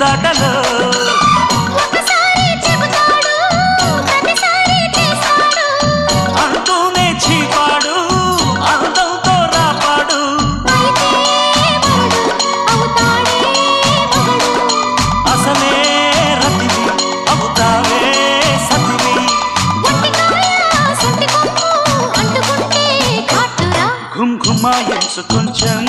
ముద్దాటలో అంటూనే చీపాడు అందంతో రాపాడు అసలే రతివి అవుతావే సతివి ఘుమ్ ఘుమాయించు కొంచెం